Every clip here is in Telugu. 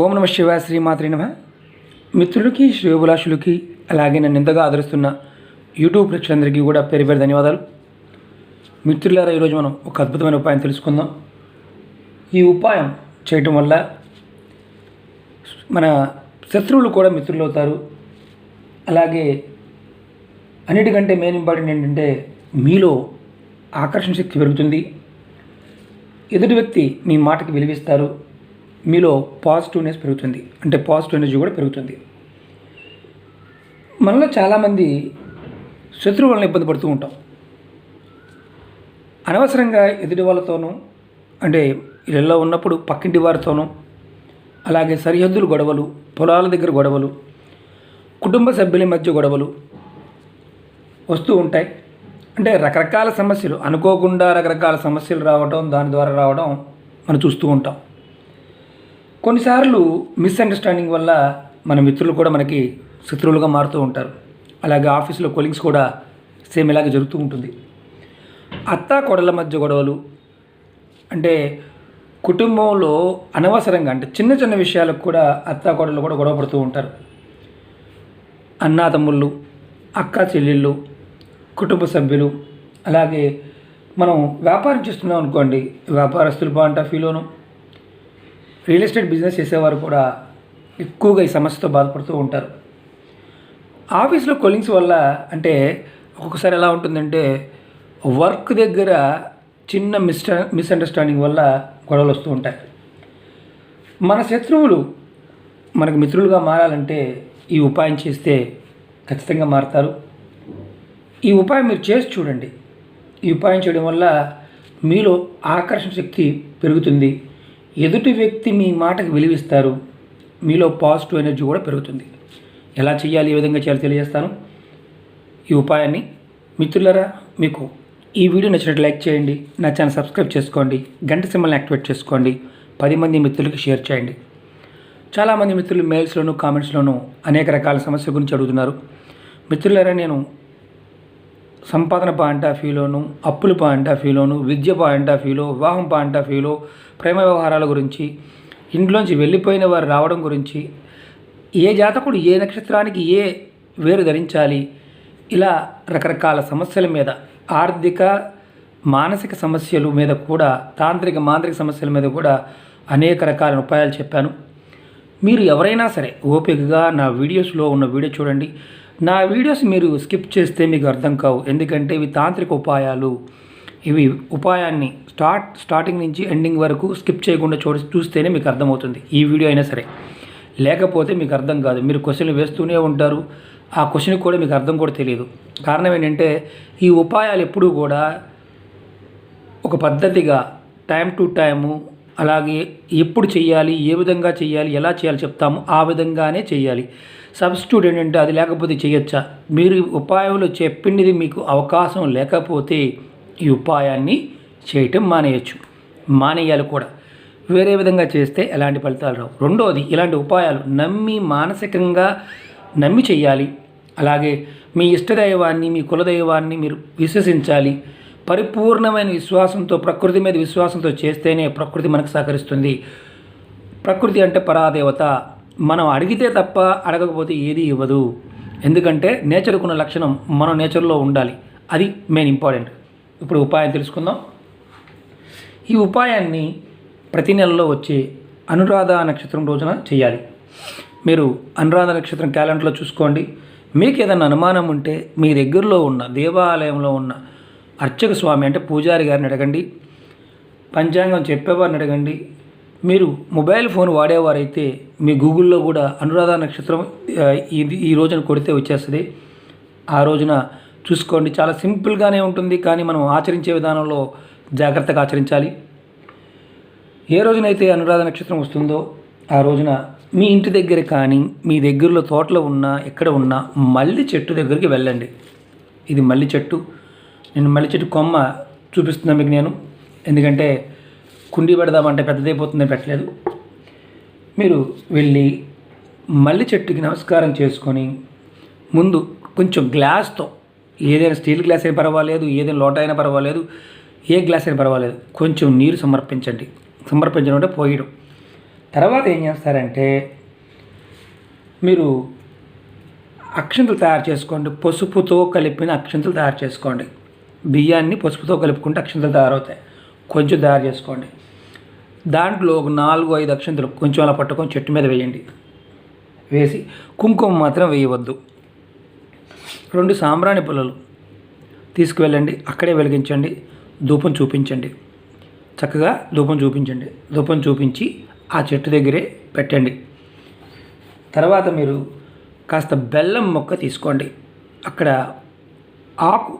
ఓం నమ శివాయ, శ్రీమాత్రే నమః. మిత్రులకి, శ్రేయోభిలాషులకి, అలాగే నన్ను ఎంతగా ఆదరిస్తున్న యూట్యూబ్ ప్రేక్షకులందరికీ కూడా పేరు పేరు ధన్యవాదాలు. మిత్రులారా, ఈరోజు మనం ఒక అద్భుతమైన ఉపాయం తెలుసుకుందాం. ఈ ఉపాయం చేయటం వల్ల మన శత్రువులు కూడా మిత్రులు అవుతారు. అలాగే అన్నిటికంటే మెయిన్ ఇంపార్టెంట్ ఏంటంటే మీలో ఆకర్షణ శక్తి పెరుగుతుంది. ఎదుటి వ్యక్తి మీ మాటకి విలువిస్తారు. మీలో పాజిటివ్నెస్ పెరుగుతుంది, అంటే పాజిటివ్ ఎనర్జీ కూడా పెరుగుతుంది. మనలో చాలామంది శత్రువు వలన ఇబ్బంది పడుతూ ఉంటాం. అనవసరంగా ఎదుటి వాళ్ళతోనూ, అంటే ఇళ్ళల్లో ఉన్నప్పుడు పక్కింటి వారితోనూ, అలాగే సరిహద్దులు గొడవలు, పొలాల దగ్గర గొడవలు, కుటుంబ సభ్యుల మధ్య గొడవలు వస్తూ ఉంటాయి. అంటే రకరకాల సమస్యలు, అనుకోకుండా రకరకాల సమస్యలు రావడం, దాని ద్వారా రావడం మనం చూస్తూ ఉంటాం. కొన్నిసార్లు మిస్అండర్స్టాండింగ్ వల్ల మన మిత్రులు కూడా మనకి శత్రువులుగా మారుతూ ఉంటారు. అలాగే ఆఫీసులో కొలీగ్స్ కూడా సేమ్ ఇలాగే జరుగుతూ ఉంటుంది. అత్తా కోడళ్ళ మధ్య గొడవలు, అంటే కుటుంబంలో అనవసరంగా, అంటే చిన్న చిన్న విషయాలకు కూడా అత్తా కోడళ్ళు కూడా గొడవ పడుతూ ఉంటారు. అన్నాతమ్ముళ్ళు, అక్క చెల్లెళ్ళు, కుటుంబ సభ్యులు, అలాగే మనం వ్యాపారం చేస్తున్నాం అనుకోండి, వ్యాపారస్తులు పాయింట్ ఆఫ్ వ్యూలోను, రియల్ ఎస్టేట్ బిజినెస్ చేసేవారు కూడా ఎక్కువగా ఈ సమస్యతో బాధపడుతూ ఉంటారు. ఆఫీస్లో కొలీగ్స్ వల్ల, అంటే ఒక్కొక్కసారి ఎలా ఉంటుందంటే వర్క్ దగ్గర చిన్న మిస్అండర్స్టాండింగ్ వల్ల గొడవలు వస్తూ ఉంటాయి. మన శత్రువులు మనకు మిత్రులుగా మారాలంటే ఈ ఉపాయం చేస్తే ఖచ్చితంగా మారుతారు. ఈ ఉపాయం మీరు చేసి చూడండి. ఈ ఉపాయం చేయడం వల్ల మీలో ఆకర్షణ శక్తి పెరుగుతుంది. ఎదుటి వ్యక్తి మీ మాటకు విలువిస్తారు. మీలో పాజిటివ్ ఎనర్జీ కూడా పెరుగుతుంది. ఎలా చేయాలి, ఏ విధంగా చేయాలో తెలియజేస్తాను. ఈ ఉపాయాన్ని మిత్రులారా, మీకు ఈ వీడియో నచ్చినట్టు లైక్ చేయండి, నా ఛానల్ సబ్స్క్రైబ్ చేసుకోండి, గంట సింబల్ని యాక్టివేట్ చేసుకోండి, 10 మంది మిత్రులకి షేర్ చేయండి. చాలామంది మిత్రులు మెయిల్స్లోను, కామెంట్స్లోనూ అనేక రకాల సమస్యల గురించి అడుగుతున్నారు. మిత్రులారా, నేను సంపాదన పాయింట్ ఆఫ్ వ్యూలోను, అప్పుల పాయింట్ ఆఫ్ వ్యూలోను, విద్య పాయింట్ ఆఫ్ వ్యూలో, వివాహం పాయింట్ ఆఫ్ వ్యూలో, ప్రేమ వ్యవహారాల గురించి, ఇంట్లోంచి వెళ్ళిపోయిన వారు రావడం గురించి, ఏ జాతకుడు ఏ నక్షత్రానికి ఏ వేరు ధరించాలి, ఇలా రకరకాల సమస్యల మీద, ఆర్థిక మానసిక సమస్యల మీద కూడా, తాంత్రిక మాంత్రిక సమస్యల మీద కూడా అనేక రకాల ఉపాయాలు చెప్పాను. మీరు ఎవరైనా సరే ఓపికగా నా వీడియోస్లో ఉన్న వీడియో చూడండి. నా వీడియోస్ మీరు స్కిప్ చేస్తే మీకు అర్థం కావు, ఎందుకంటే ఇవి తాంత్రిక ఉపాయాలు. ఇవి ఉపాయాన్ని స్టార్టింగ్ నుంచి ఎండింగ్ వరకు స్కిప్ చేయకుండా చూస్తేనే మీకు అర్థమవుతుంది. ఈ వీడియో అయినా సరే, లేకపోతే మీకు అర్థం కాదు. మీరు క్వశ్చన్లు వేస్తూనే ఉంటారు, ఆ క్వశ్చన్కి కూడా మీకు అర్థం కూడా తెలియదు. కారణం ఏంటంటే ఈ ఉపాయాలు ఎప్పుడూ కూడా ఒక పద్ధతిగా టైం టు టైము, అలాగే ఎప్పుడు చేయాలి, ఏ విధంగా చేయాలి, ఎలా చేయాలి చెప్తాము, ఆ విధంగానే చేయాలి. సబ్స్టిట్యూట్ ఏంటంటే అది లేకపోతే చేయొచ్చా? మీరు ఉపాయంలో చెప్పింది మీకు అవకాశం లేకపోతే ఈ ఉపాయాన్ని చేయటం మానేయాలి కూడా. వేరే విధంగా చేస్తే ఎలాంటి ఫలితాలు రావు. రెండోది, ఇలాంటి ఉపాయాలు మానసికంగా నమ్మి చేయాలి. అలాగే మీ ఇష్టదైవాన్ని, మీ కులదైవాన్ని మీరు విశ్వసించాలి. పరిపూర్ణమైన విశ్వాసంతో, ప్రకృతి మీద విశ్వాసంతో చేస్తేనే ప్రకృతి మనకు సహకరిస్తుంది. ప్రకృతి అంటే పరాదేవత. మనం అడిగితే తప్ప అడగకపోతే ఏది ఇవ్వదు. ఎందుకంటే నేచర్కున్న లక్షణం మనం నేచర్లో ఉండాలి. అది మెయిన్ ఇంపార్టెంట్. ఇప్పుడు ఉపాయం తెలుసుకుందాం. ఈ ఉపాయాన్ని ప్రతి నెలలో వచ్చే అనురాధ నక్షత్రం రోజున చేయాలి. మీరు అనురాధ నక్షత్రం క్యాలెండర్లో చూసుకోండి. మీకు ఏదైనా అనుమానం ఉంటే మీ దగ్గరలో ఉన్న దేవాలయంలో ఉన్న అర్చక స్వామి, అంటే పూజారి గారిని అడగండి, పంచాంగం చెప్పేవారిని అడగండి. మీరు మొబైల్ ఫోన్ వాడేవారైతే మీ గూగుల్లో కూడా అనురాధ నక్షత్రం ఈ రోజున కొడితే వచ్చేస్తుంది. ఆ రోజున చూసుకోండి. చాలా సింపుల్గానే ఉంటుంది, కానీ మనం ఆచరించే విధానంలో జాగ్రత్తగా ఆచరించాలి. ఏ రోజునైతే అనురాధ నక్షత్రం వస్తుందో ఆ రోజున మీ ఇంటి దగ్గర కానీ, మీ దగ్గరలో తోటలో ఉన్నా, ఎక్కడ ఉన్నా మల్లి చెట్టు దగ్గరికి వెళ్ళండి. ఇది మల్లి చెట్టు. నేను మల్లి చెట్టు కొమ్మ చూపిస్తున్నాను మీకు నేను, ఎందుకంటే కుండీ పెడదామంటే పెద్దదైపోతుందని పెట్టలేదు. మీరు వెళ్ళి మల్లి చెట్టుకి నమస్కారం చేసుకొని, ముందు కొంచెం గ్లాస్తో, ఏదైనా స్టీల్ గ్లాస్ అయినా పర్వాలేదు, ఏదైనా లోట అయినా పర్వాలేదు, ఏ గ్లాస్ అయినా పర్వాలేదు, కొంచెం నీరు సమర్పించండి. సమర్పించడం అంటే పోయడం. తర్వాత ఏం చేస్తారంటే మీరు అక్షంతలు తయారు చేసుకోండి. పసుపుతో కలిపిన అక్షంతలు తయారు చేసుకోండి. బియ్యాన్ని పసుపుతో కలుపుకుంటే అక్షంతలు తయారవుతాయి. కొంచెం తయారు చేసుకోండి. దాంట్లో ఒక 4-5 అక్షంతలు కొంచెం అలా పట్టుకొని చెట్టు మీద వేయండి. వేసి కుంకుమ మాత్రం వేయవద్దు. 2 సాంబ్రాణి పుల్లలు తీసుకువెళ్ళండి. అక్కడే వెలిగించండి. ధూపం చూపించండి. చక్కగా ధూపం చూపించండి. ధూపం చూపించి ఆ చెట్టు దగ్గరే పెట్టండి. తర్వాత మీరు కాస్త బెల్లం మొక్క తీసుకోండి. అక్కడ ఆకు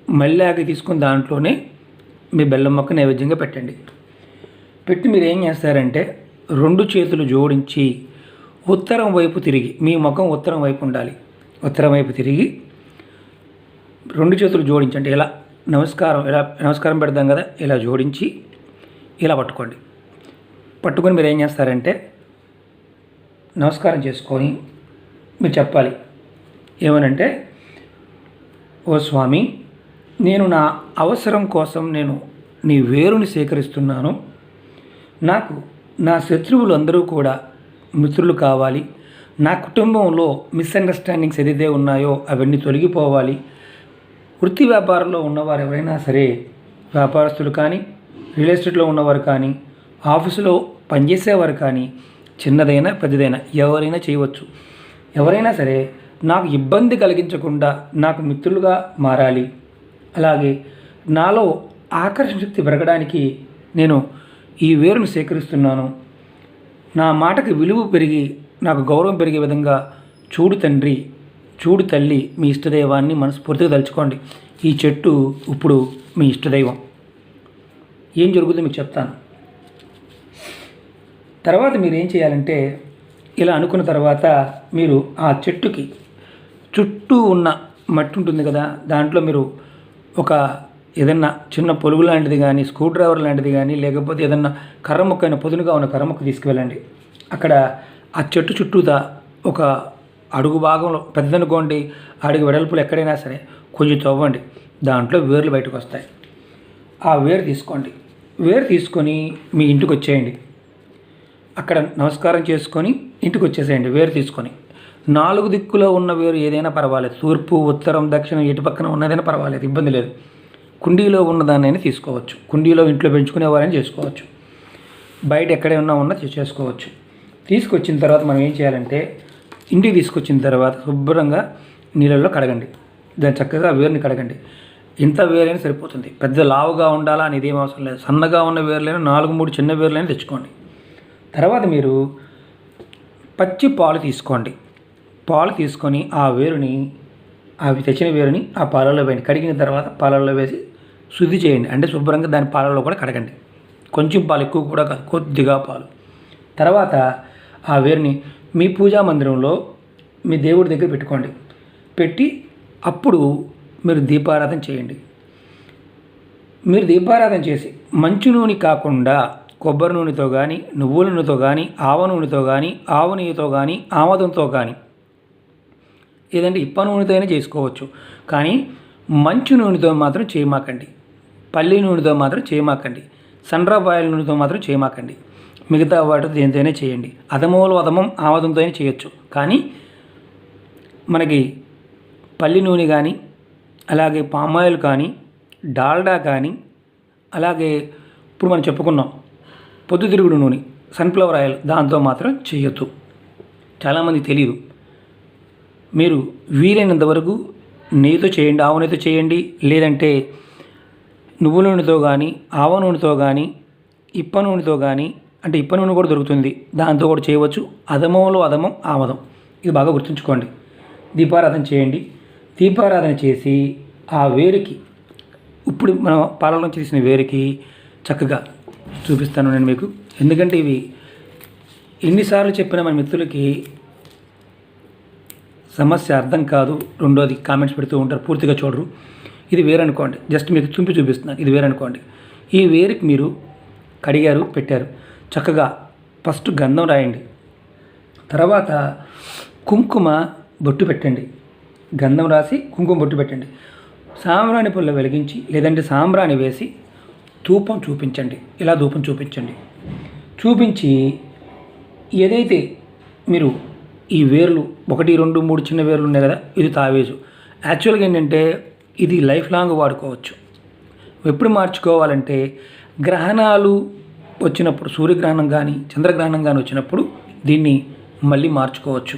మల్లాకి తీసుకుని దాంట్లోనే మీ బెల్లం మొక్క నైవేద్యంగా పెట్టండి. పెట్టి మీరు ఏం చేస్తారంటే 2 చేతులు జోడించి ఉత్తరం వైపు తిరిగి, మీ ముఖం ఉత్తరం వైపు ఉండాలి. ఉత్తరం వైపు తిరిగి 2 చేతులు జోడించండి. ఇలా నమస్కారం పెడతాం కదా, ఇలా జోడించి ఇలా పట్టుకోండి. పట్టుకొని మీరు ఏం చేస్తారంటే నమస్కారం చేసుకొని మీరు చెప్పాలి. ఏమనంటే, ఓ స్వామి, నేను నా అవసరం కోసం నేను నీ వేరుని సేకరిస్తున్నాను. నాకు నా శత్రువులు అందరూ కూడా మిత్రులు కావాలి. నా కుటుంబంలో మిస్అండర్స్టాండింగ్స్ ఏదైతే ఉన్నాయో అవన్నీ తొలగిపోవాలి. వృత్తి వ్యాపారంలో ఉన్నవారు ఎవరైనా సరే, వ్యాపారస్తులు కానీ, రియల్ ఎస్టేట్లో ఉన్నవారు కానీ, ఆఫీసులో పనిచేసేవారు కానీ, చిన్నదైనా పెద్దదైనా ఎవరైనా చేయవచ్చు. ఎవరైనా సరే నాకు ఇబ్బంది కలిగించకుండా నాకు మిత్రులుగా మారాలి. అలాగే నాలో ఆకర్షణ శక్తి పెరగడానికి నేను ఈ వేరును సేకరిస్తున్నాను. నా మాటకి విలువ పెరిగి నాకు గౌరవం పెరిగే విధంగా చూడు తండ్రి, చూడు తల్లి, మీ ఇష్టదైవాన్ని మనస్ఫూర్తిగా తలుచుకోండి. ఈ చెట్టు ఇప్పుడు మీ ఇష్టదైవం. ఏం జరుగుతుందో మీకు చెప్తాను. తర్వాత మీరు ఏం చేయాలంటే, ఇలా అనుకున్న తర్వాత మీరు ఆ చెట్టుకి చుట్టూ ఉన్న మట్టి ఉంటుంది కదా, దాంట్లో మీరు ఒక ఏదన్నా చిన్న పొలుగు లాంటిది కానీ, స్క్రూ డ్రైవర్ లాంటిది కానీ, లేకపోతే ఏదన్నా కర్ర ముక్క అయినా పొదునుగా ఉన్న కర్ర ముక్క తీసుకువెళ్ళండి. అక్కడ ఆ చెట్టు చుట్టూతా ఒక అడుగు భాగంలో పెద్దనుకోండి, అడుగు వెడల్పులు ఎక్కడైనా సరే కొంచెం తవ్వండి. దాంట్లో వేర్లు బయటకు వస్తాయి. ఆ వేరు తీసుకోండి. వేరు తీసుకొని మీ ఇంటికి వచ్చేయండి. అక్కడ నమస్కారం చేసుకొని ఇంటికి వచ్చేసేయండి. వేరు తీసుకొని 4 దిక్కులో ఉన్న వేరు ఏదైనా పర్వాలేదు. తూర్పు, ఉత్తరం, దక్షిణం ఎటు పక్కన ఉన్నదైనా పర్వాలేదు, ఇబ్బంది లేదు. కుండీలో ఉన్నదాన్నైనా తీసుకోవచ్చు. కుండీలో ఇంట్లో పెంచుకునేవారైనా చేసుకోవచ్చు. బయట ఎక్కడైనా ఉన్నా చేసుకోవచ్చు. తీసుకొచ్చిన తర్వాత మనం ఏం చేయాలంటే, ఇంటికి తీసుకొచ్చిన తర్వాత శుభ్రంగా నీళ్ళల్లో కడగండి. దాన్ని చక్కగా వేరుని కడగండి. ఇంత వేరైనా సరిపోతుంది. పెద్ద లావుగా ఉండాలా అనేది ఏం అవసరం లేదు. సన్నగా ఉన్న వేర్లైనా 4-3 చిన్న వేర్లైనా తెచ్చుకోండి. తర్వాత మీరు పచ్చి పాలు తీసుకోండి. పాలు తీసుకొని ఆ వేరుని, అవి తెచ్చిన వేరుని ఆ పాలల్లో వేయండి. కడిగిన తర్వాత పాలల్లో వేసి శుద్ధి చేయండి. అంటే శుభ్రంగా దాని పాలల్లో కూడా కడగండి. కొంచెం పాలు, ఎక్కువ కూడా కాదు, కొద్దిగా పాలు. తర్వాత ఆ వేరుని మీ పూజా మందిరంలో మీ దేవుడి దగ్గర పెట్టుకోండి. పెట్టి అప్పుడు మీరు దీపారాధన చేయండి. మీరు దీపారాధన చేసి మంచు నూనె కాకుండా కొబ్బరి నూనెతో కానీ, నువ్వుల నూనెతో కానీ, ఆవ నూనెతో కానీ, ఆవు నెయ్యితో కానీ, ఆమదంతో కానీ, ఏదంటే ఇప్ప నూనెతో అయినా చేసుకోవచ్చు. కానీ మంచు నూనెతో మాత్రం చేయమాకండి. పల్లి నూనెతో మాత్రం చేయమాకండి. సన్‌డ్రాప్ ఆయిల్ నూనెతో మాత్రం చేయమాకండి. మిగతా వాటితో దేనితోనే చేయండి. అధమోలు అధమం ఆమదంతో అయినా చేయొచ్చు. కానీ మనకి పల్లి నూనె కానీ, అలాగే పామాయిల్ కానీ, డాల్డా కానీ, అలాగే ఇప్పుడు మనం చెప్పుకున్నాం పొద్దుతిరుగుడు నూనె, సన్ఫ్లవర్ ఆయిల్, దాంతో మాత్రం చేయొద్దు. చాలామంది తెలియదు. మీరు వీలైనంత వరకు నెయ్యితో చేయండి, ఆవు నెయ్యితో చేయండి. లేదంటే నువ్వుల నూనెతో కానీ, ఆవ నూనెతో కానీ, ఇప్ప నూనెతో కానీ, అంటే ఇప్ప నూనె కూడా దొరుకుతుంది, దాంతో కూడా చేయవచ్చు. అధమంలో అధమం ఆమదం, ఇది బాగా గుర్తుంచుకోండి. దీపారాధన చేయండి. దీపారాధన చేసి ఆ వేరుకి, ఇప్పుడు మనం పాలల నుంచి తీసిన వేరుకి చక్కగా చూపిస్తాను నేను మీకు. ఎందుకంటే ఇవి ఎన్నిసార్లు చెప్పినా మన మిత్రులకి సమస్య అర్థం కాదు. రెండోది కామెంట్స్ పెడుతూ ఉంటారు, పూర్తిగా చూడరు. ఇది వేరనుకోండి, జస్ట్ మీకు చూపిస్తున్నాను. ఇది వేరనుకోండి. ఈ వేరుకి మీరు కడిగారు, పెట్టారు. చక్కగా ఫస్ట్ గంధం రాయండి. తర్వాత కుంకుమ బొట్టు పెట్టండి. గంధం రాసి కుంకుమ బొట్టు పెట్టండి. సాంబ్రాణి పుల్ల వెలిగించి, లేదంటే సాంబ్రాణి వేసి ధూపం చూపించండి. ఇలా ధూపం చూపించండి. చూపించి ఏదైతే మీరు ఈ వేర్లు 1, 2, 3 చిన్న వేర్లు ఉన్నాయి కదా, ఇది తావేజు. యాక్చువల్గా ఏంటంటే ఇది లైఫ్ లాంగ్ వాడుకోవచ్చు. ఎప్పుడు మార్చుకోవాలంటే గ్రహణాలు వచ్చినప్పుడు, సూర్యగ్రహణం కానీ చంద్రగ్రహణం కానీ వచ్చినప్పుడు దీన్ని మళ్ళీ మార్చుకోవచ్చు.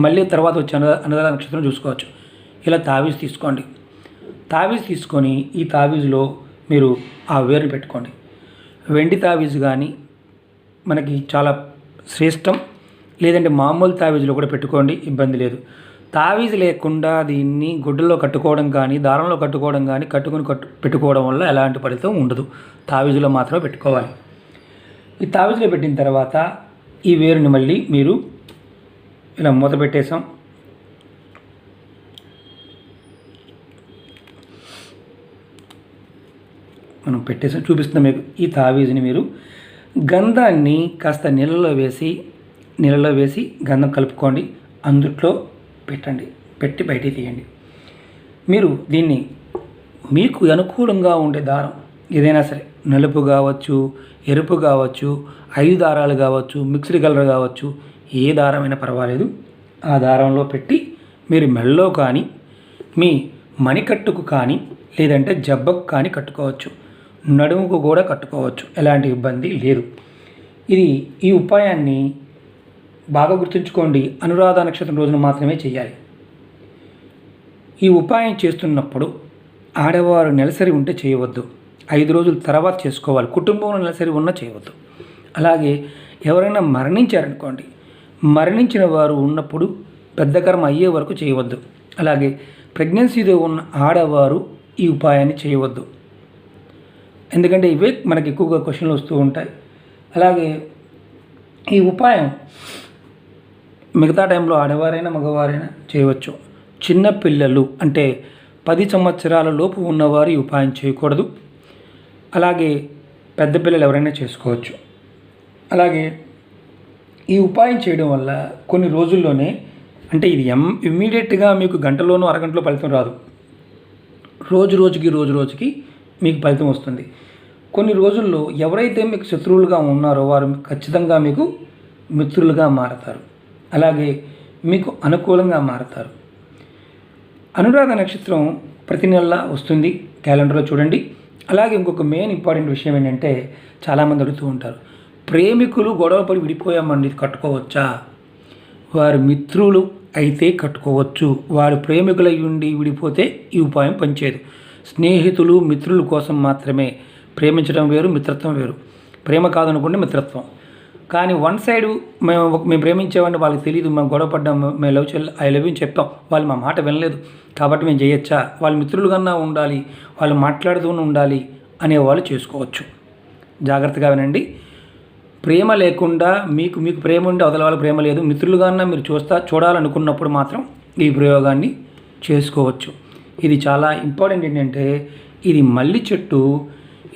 మళ్ళీ తర్వాత వచ్చే అనురాధ నక్షత్రం చూసుకోవచ్చు. ఇలా తావీజ్ తీసుకోండి. తావీజ్ తీసుకొని ఈ తావీజ్లో మీరు ఆ వేరుని పెట్టుకోండి. వెండి తావీజ్ కానీ మనకి చాలా శ్రేష్టం, లేదంటే మామూలు తావీజులో కూడా పెట్టుకోండి, ఇబ్బంది లేదు. తావీజ్ లేకుండా దీన్ని గుడ్డలో కట్టుకోవడం కానీ దారంలో కట్టుకోవడం కానీ పెట్టుకోవడం వల్ల ఎలాంటి ఫలితం ఉండదు. తావీజులో మాత్రమే పెట్టుకోవాలి. ఈ తావీజులో పెట్టిన తర్వాత ఈ వేరుని మళ్ళీ మీరు ఇలా మూత పెట్టేసాం. మనం పెట్టేసాం, చూపిస్తున్నాం మీకు. ఈ తావీజుని మీరు గంధాన్ని కాస్త నీళ్ళలో వేసి గంధం కలుపుకోండి, అందుట్లో పెట్టండి, పెట్టి బయటికి తీయండి. మీరు దీన్ని మీకు అనుకూలంగా ఉండే దారం ఏదైనా సరే, నలుపు కావచ్చు, ఎరుపు కావచ్చు, 5 దారాలు కావచ్చు, మిక్స్డ్ కలర్ కావచ్చు, ఏ దారమైనా పర్వాలేదు, ఆ దారంలో పెట్టి మీరు మెడలో కానీ మీ మణికట్టుకు కానీ లేదంటే జబ్బకు కానీ కట్టుకోవచ్చు, నడుముకు కూడా కట్టుకోవచ్చు, ఎలాంటి ఇబ్బంది లేదు. ఈ ఉపాయాన్ని బాగా గుర్తుంచుకోండి, అనురాధ నక్షత్రం రోజున మాత్రమే చేయాలి. ఈ ఉపాయం చేస్తున్నప్పుడు ఆడవారు నెలసరి ఉంటే చేయవద్దు, 5 రోజుల తర్వాత చేసుకోవాలి. కుటుంబంలో నెలసరి ఉన్నా చేయవద్దు. అలాగే ఎవరైనా మరణించారనుకోండి, మరణించిన వారు ఉన్నప్పుడు పెద్ద కర్మ అయ్యే వరకు చేయవద్దు. అలాగే ప్రెగ్నెన్సీలో ఉన్న ఆడవారు ఈ ఉపాయాన్ని చేయవద్దు, ఎందుకంటే ఇవే మనకి ఎక్కువగా క్వశ్చన్లు వస్తూ ఉంటాయి. అలాగే ఈ ఉపాయం మిగతా టైంలో ఆడవారైనా మగవారైనా చేయవచ్చు. చిన్న పిల్లలు అంటే 10 సంవత్సరాల లోపు ఉన్నవారు ఈ ఉపాయం చేయకూడదు. అలాగే పెద్ద పిల్లలు ఎవరైనా చేసుకోవచ్చు. అలాగే ఈ ఉపాయం చేయడం వల్ల కొన్ని రోజుల్లోనే, అంటే ఇది ఇమ్మీడియట్గా మీకు గంటలోనూ అరగంటలో ఫలితం రాదు, రోజు రోజుకి మీకు ఫలితం వస్తుంది. కొన్ని రోజుల్లో ఎవరైతే మీకు శత్రువులుగా ఉన్నారో వారు ఖచ్చితంగా మీకు మిత్రులుగా మారతారు. అలాగే మీకు అనుకూలంగా మారతారు. అనురాధ నక్షత్రం ప్రతి నెల వస్తుంది, క్యాలెండర్లో చూడండి. అలాగే ఇంకొక మెయిన్ ఇంపార్టెంట్ విషయం ఏంటంటే, చాలామంది అడుగుతూ ఉంటారు, ప్రేమికులు గొడవపడి విడిపోయామండి, ఇది కట్టుకోవచ్చా? వారి మిత్రులు అయితే కట్టుకోవచ్చు. వారు ప్రేమికులై ఉండి విడిపోతే ఈ ఉపాయం పనిచేయదు. స్నేహితులు మిత్రుల కోసం మాత్రమే. ప్రేమించడం వేరు, మిత్రత్వం వేరు. ప్రేమ కాదనుకోండి, మిత్రత్వం. కానీ వన్ సైడ్ మేము ప్రేమించేవాడిని వాళ్ళకి తెలియదు, మేము గొడవపడ్డాం, మేము ఐ లవ్ యూ చెప్పాం, వాళ్ళు మా మాట వినలేదు కాబట్టి మేము చేయొచ్చా? వాళ్ళ మిత్రులు కన్నా ఉండాలి, వాళ్ళు మాట్లాడుతూనే ఉండాలి అనేవాళ్ళు చేసుకోవచ్చు. జాగ్రత్తగా వినండి. ప్రేమ లేకుండా మీకు ప్రేమ ఉండి అవతల వాళ్ళకి ప్రేమ లేదు, మిత్రులుగాన్నా మీరు చూడాలనుకున్నప్పుడు మాత్రం ఈ ప్రయోగాన్ని చేసుకోవచ్చు. ఇది చాలా ఇంపార్టెంట్. ఏంటంటే ఇది మల్లి చెట్టు.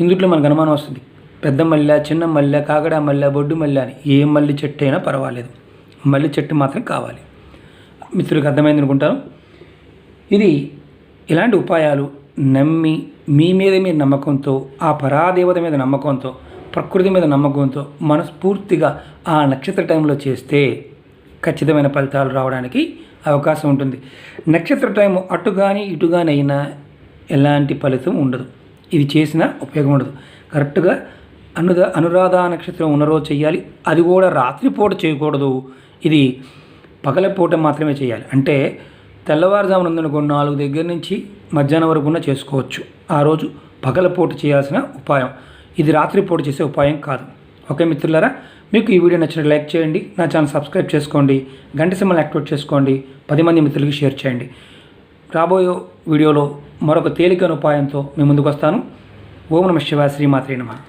ఇందుట్లో మనకు అనుమానం వస్తుంది, పెద్ద మల్లె, చిన్న మల్లె, కాగడ మల్లె, బొడ్డు మల్లె అని. ఏ మల్లి చెట్టు అయినా పర్వాలేదు, మల్లి చెట్టు మాత్రం కావాలి. మిత్రులకు అర్థమైంది అనుకుంటాను. ఇది ఇలాంటి ఉపాయాలు నమ్మి మీ మీద మీరు నమ్మకంతో, ఆ పరాదేవత మీద నమ్మకంతో, ప్రకృతి మీద నమ్మకంతో మనస్ఫూర్తిగా ఆ నక్షత్ర టైంలో చేస్తే ఖచ్చితమైన ఫలితాలు రావడానికి అవకాశం ఉంటుంది. నక్షత్ర టైం అటు కానీ ఇటు కానీ అయినా ఎలాంటి ఫలితం ఉండదు, ఇది చేసినా ఉపయోగం ఉండదు. కరెక్ట్గా అనురాధ నక్షత్రం ఉన్న రోజు చేయాలి. అది కూడా రాత్రిపూట చేయకూడదు, ఇది పగలపూట మాత్రమే చేయాలి. అంటే తెల్లవారుజామున ఉందనుకో 4 దగ్గర నుంచి మధ్యాహ్నం వరకు చేసుకోవచ్చు. ఆ రోజు పగలపూట చేయాల్సిన ఉపాయం, ఇది రాత్రిపూట చేసే ఉపాయం కాదు. ఓకే మిత్రులారా, మీకు ఈ వీడియో నచ్చినట్టు లైక్ చేయండి, నా ఛానల్ సబ్స్క్రైబ్ చేసుకోండి, గంట సింబల్ యాక్టివేట్ చేసుకోండి, 10 మంది మిత్రులకి షేర్ చేయండి. రాబోయే వీడియోలో మరొక తేలికైన ఉపాయంతో మీ ముందుకు వస్తాను. ఓం నమః శివాయ, శ్రీమాత్రే నమః.